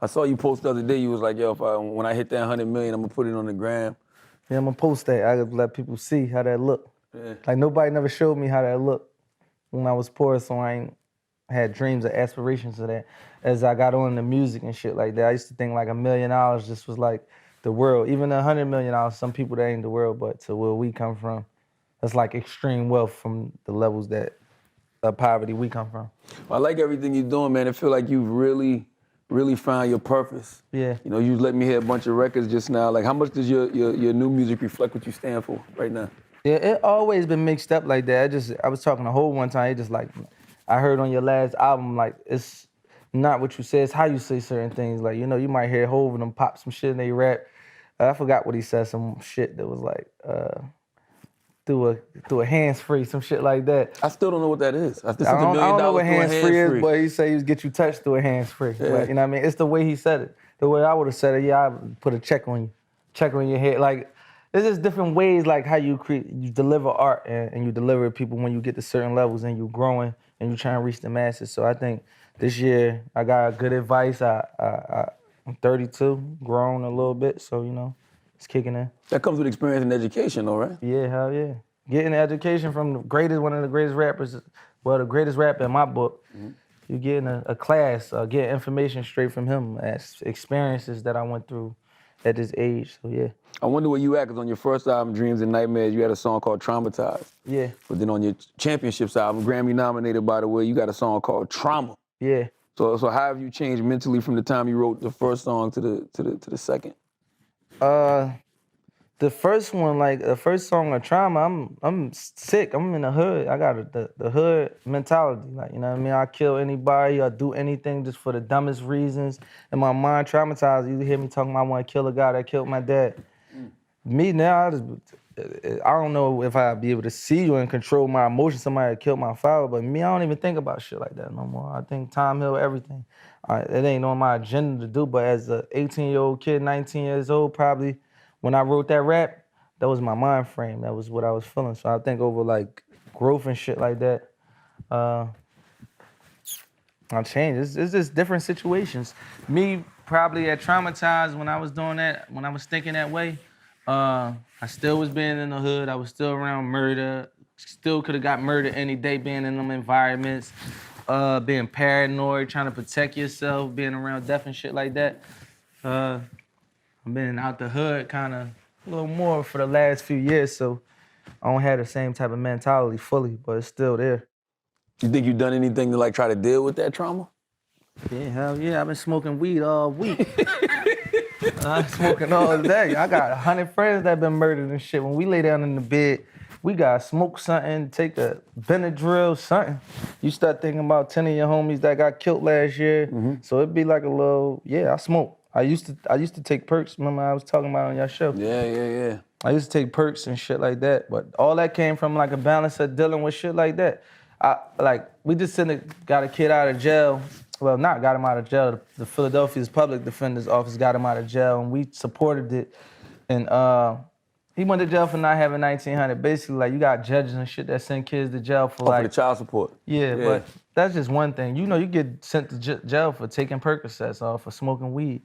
I saw you post the other day, you was like, yo, when I hit that 100 million, I'm gonna put it on the gram. Yeah, I'm gonna post that. I gotta let people see how that look. Yeah. Like nobody never showed me how that looked when I was poor, so I ain't had dreams or aspirations of that. As I got on the music and shit like that, I used to think like $1 million just was like the world. Even $100 million, some people that ain't the world, but to where we come from, that's like extreme wealth from the levels that of poverty we come from. I like everything you're doing, man. I feel like you've really found your purpose. Yeah. You know, you let me hear a bunch of records just now. Like, how much does your new music reflect what you stand for right now? Yeah, it always been mixed up like that. I was talking to Hov one time. He just like, I heard on your last album, like it's not what you say, it's how you say certain things. Like, you know, you might hear Hov and them pop some shit and they rap. I forgot what he said, some shit that was like through a hands-free, some shit like that. I still don't know what that is. I I don't know what hands-free is, but he said he was get you touched through a hands-free. Yeah. But, you know what I mean? It's the way he said it. The way I would have said it, yeah, I would put a check on your head. Like, there's just different ways, like how you deliver art and you deliver it to people when you get to certain levels and you're growing and you're trying to reach the masses. So I think this year I got good advice. I'm 32, grown a little bit, so, you know, it's kicking in. That comes with experience and education, though, right? Yeah, hell yeah. Getting education from one of the greatest rappers, well, the greatest rapper in my book. Mm-hmm. You getting a class, getting information straight from him, as experiences that I went through at this age, so yeah. I wonder where you at, because on your first album, Dreams and Nightmares, you had a song called Traumatized. Yeah. But then on your Championships album, Grammy nominated, by the way, you got a song called Trauma. Yeah. So how have you changed mentally from the time you wrote the first song to the second? The first one, like the first song of Trauma, I'm sick. I'm in the hood. I got the hood mentality. Like, you know what I mean? I kill anybody. I do anything just for the dumbest reasons. In my mind, traumatized. You hear me talking about I want to kill a guy that killed my dad. Me now, I don't know if I'd be able to see you and control my emotions. Somebody that killed my father, but me, I don't even think about shit like that no more. I think time heals everything. It ain't on my agenda to do, but as an 18-year-old kid, 19 years old, probably, when I wrote that rap, that was my mind frame. That was what I was feeling. So I think over like growth and shit like that, I changed. It's just different situations. Me probably at traumatized when I was doing that, when I was thinking that way, I still was being in the hood. I was still around murder. Still could have got murdered any day being in them environments, being paranoid, trying to protect yourself, being around death and shit like that. I've been out the hood kind of a little more for the last few years, so I don't have the same type of mentality fully, but it's still there. You think you've done anything to like try to deal with that trauma? Yeah, hell yeah. I've been smoking weed all week. I'm smoking all day. I got 100 friends that been murdered and shit. When we lay down in the bed, we gotta smoke something, take a Benadryl, something. You start thinking about 10 of your homies that got killed last year. Mm-hmm. So it'd be like a little, yeah, I smoke. I used to take perks. Remember I was talking about on your show? Yeah. I used to take perks and shit like that, but all that came from like a balance of dealing with shit like that. We just got a kid out of jail. Well, not got him out of jail. The Philadelphia's public defender's office got him out of jail, and we supported it. And he went to jail for not having 1900. Basically, like, you got judges and shit that send kids to jail for for the child support. Yeah, but that's just one thing. You know, you get sent to jail for taking Percocets or for smoking weed.